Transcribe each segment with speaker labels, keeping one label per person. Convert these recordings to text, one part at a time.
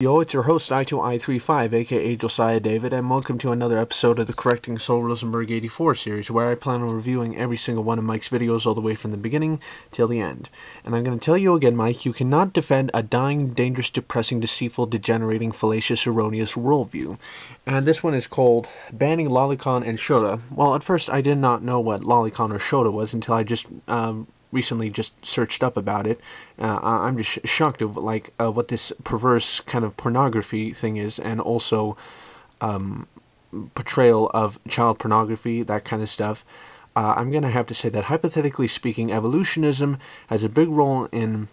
Speaker 1: Yo, it's your host, I2I35, aka Josiah David, and welcome to another episode of the Correcting SolRosenberg84 series, where I plan on reviewing every single one of Mike's videos all the way from the beginning till the end. And I'm going to tell you again, Mike, you cannot defend a dying, dangerous, depressing, deceitful, degenerating, fallacious, erroneous worldview. And this one is called Banning Lolicon and Shota. Well, at first I did not know what Lolicon or Shota was until I just recently just searched up about it. I'm just shocked of what this perverse kind of pornography thing is, and also portrayal of child pornography, that kind of stuff. I'm gonna have to say that, hypothetically speaking, evolutionism has a big role in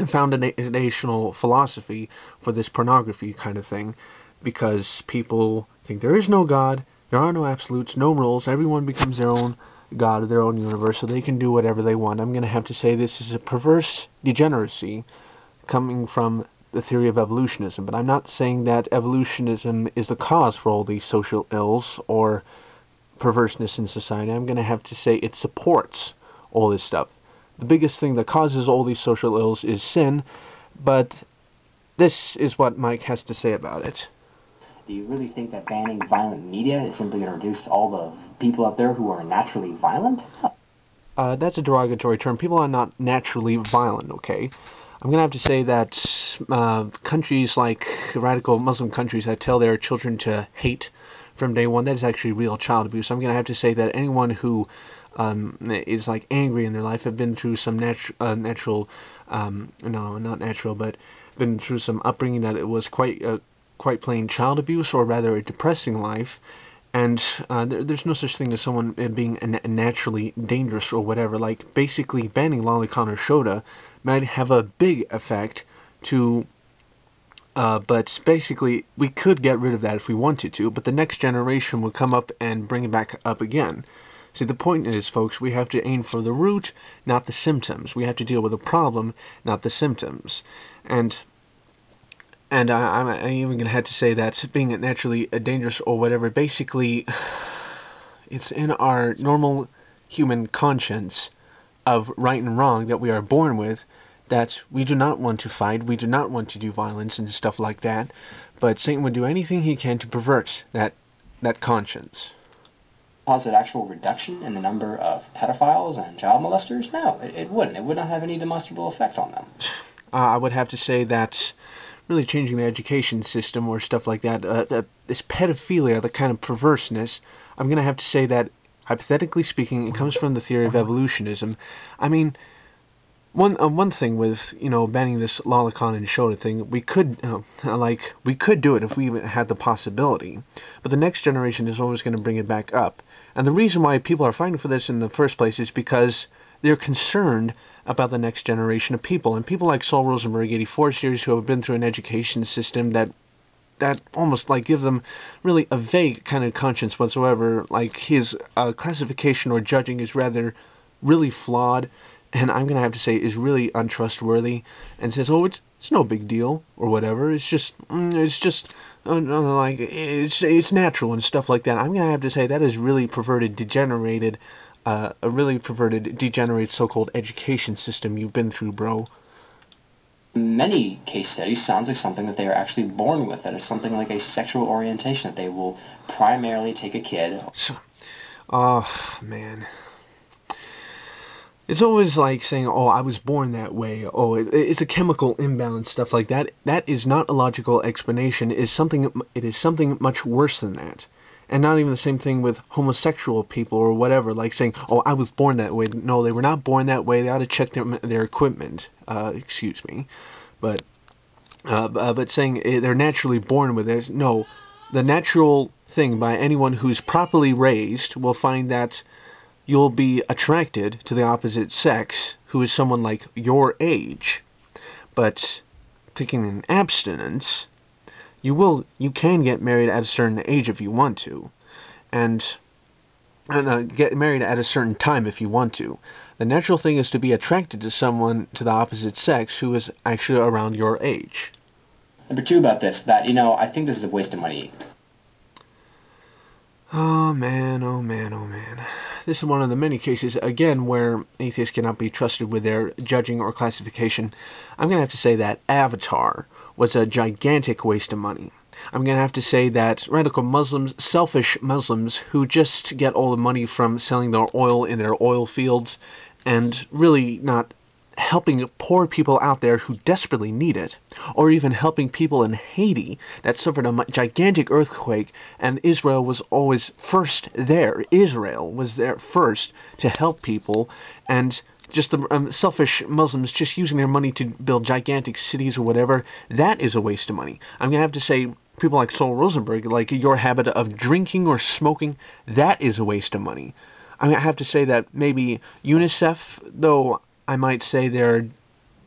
Speaker 1: foundational philosophy for this pornography kind of thing, because people think there is no God, there are no absolutes, no rules, everyone becomes their own God of their own universe, so they can do whatever they want. I'm going to have to say this is a perverse degeneracy coming from the theory of evolutionism, but I'm not saying that evolutionism is the cause for all these social ills or perverseness in society. I'm going to have to say it supports all this stuff. The biggest thing that causes all these social ills is sin, but this is what Mike has to say about it.
Speaker 2: Do you really think that banning violent media is simply going to reduce all the people out there who are naturally violent?
Speaker 1: That's a derogatory term. People are not naturally violent, okay? I'm going to have to say that countries like radical Muslim countries that tell their children to hate from day one, that is actually real child abuse. I'm going to have to say that anyone who is like angry in their life, have been through some been through some upbringing that it was quite plain child abuse, or rather a depressing life, and there's no such thing as someone being naturally dangerous or whatever. Like, basically banning Lolicon or Shota might have a big effect to, but basically we could get rid of that if we wanted to, but the next generation would come up and bring it back up again. See, the point is, folks, we have to aim for the root, not the symptoms. We have to deal with the problem, not the symptoms. And I'm even going to have to say that being naturally dangerous or whatever, basically, it's in our normal human conscience of right and wrong that we are born with, that we do not want to fight, we do not want to do violence and stuff like that, but Satan would do anything he can to pervert that conscience.
Speaker 2: Cause an actual reduction in the number of pedophiles and child molesters? No, it wouldn't. It would not have any demonstrable effect on them.
Speaker 1: I would have to say that really changing the education system or stuff like that, this pedophilia, the kind of perverseness, I'm going to have to say that, hypothetically speaking, it comes from the theory of evolutionism. I mean, one thing with, banning this Lolicon and Shota thing, we could do it if we even had the possibility, but the next generation is always going to bring it back up. And the reason why people are fighting for this in the first place is because they're concerned about the next generation of people, and people like SolRosenberg84 series who have been through an education system that almost give them really a vague kind of conscience whatsoever. Like, his classification or judging is really flawed, and I'm gonna have to say is really untrustworthy, and says, oh, it's no big deal or whatever. It's natural and stuff like that. I'm gonna have to say that is really perverted, degenerated. A really perverted, degenerate so-called education system you've been through, bro.
Speaker 2: Many case studies sounds like something that they are actually born with. That is something like a sexual orientation, that they will primarily take a kid.
Speaker 1: Oh, man. It's always like saying, oh, I was born that way. Oh, it's a chemical imbalance, stuff like that. That is not a logical explanation. It is something much worse than that. And not even the same thing with homosexual people or whatever, like saying, oh, I was born that way. No, they were not born that way. They ought to check their equipment. Excuse me. But saying they're naturally born with it, no. The natural thing by anyone who's properly raised will find that you'll be attracted to the opposite sex, who is someone like your age. But taking an abstinence, you can get married at a certain age if you want to, and get married at a certain time if you want to. The natural thing is to be attracted to someone to the opposite sex who is actually around your age.
Speaker 2: Number two about this, that, I think this is a waste of money.
Speaker 1: Oh man, oh man, oh man. This is one of the many cases, again, where atheists cannot be trusted with their judging or classification. I'm going to have to say that Avatar, was a gigantic waste of money. I'm going to have to say that radical Muslims, selfish Muslims, who just get all the money from selling their oil in their oil fields and really not helping poor people out there who desperately need it, or even helping people in Haiti that suffered a gigantic earthquake, and Israel was always first there. Israel was there first to help people, and just the selfish Muslims just using their money to build gigantic cities or whatever, that is a waste of money. I'm going to have to say people like SolRosenberg, like your habit of drinking or smoking, that is a waste of money. I'm going to have to say that maybe UNICEF, though I might say they're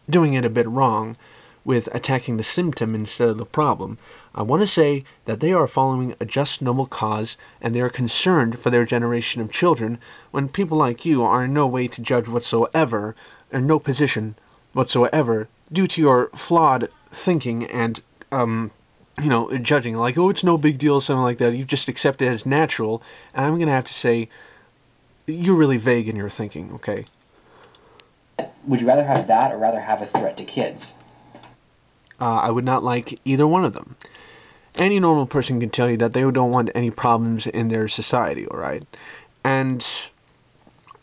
Speaker 1: doing it a bit wrong with attacking the symptom instead of the problem. I want to say that they are following a just noble cause and they are concerned for their generation of children when people like you are in no way to judge whatsoever, in no position whatsoever, due to your flawed thinking and, judging like, oh, it's no big deal, something like that. You just accept it as natural. And I'm going to have to say, you're really vague in your thinking, okay?
Speaker 2: Would you rather have that or rather have a threat to kids?
Speaker 1: I would not like either one of them. Any normal person can tell you that they don't want any problems in their society, all right? And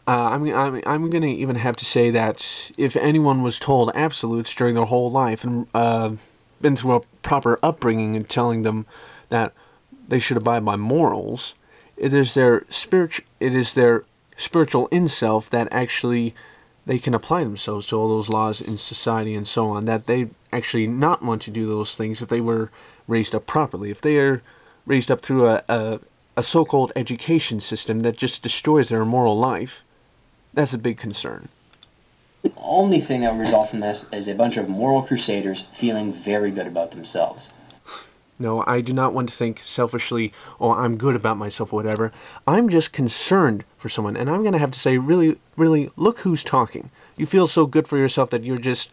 Speaker 1: I'm going to even have to say that if anyone was told absolutes during their whole life and been through a proper upbringing and telling them that they should abide by morals, it is their spiritual in-self that actually they can apply themselves to all those laws in society and so on, that they actually not want to do those things if they were raised up properly. If they are raised up through a so-called education system that just destroys their moral life, that's a big concern.
Speaker 2: The only thing that would result from this is a bunch of moral crusaders feeling very good about themselves.
Speaker 1: No, I do not want to think selfishly, oh, I'm good about myself or whatever. I'm just concerned for someone, and I'm going to have to say, really, really, look who's talking. You feel so good for yourself that you're just,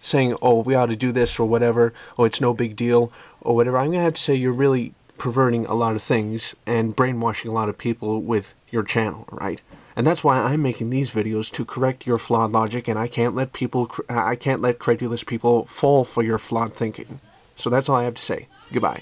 Speaker 1: saying, oh, we ought to do this or whatever, oh, it's no big deal or whatever. I'm going to have to say you're really perverting a lot of things and brainwashing a lot of people with your channel, right? And that's why I'm making these videos, to correct your flawed logic, and I can't let credulous people fall for your flawed thinking. So that's all I have to say. Goodbye.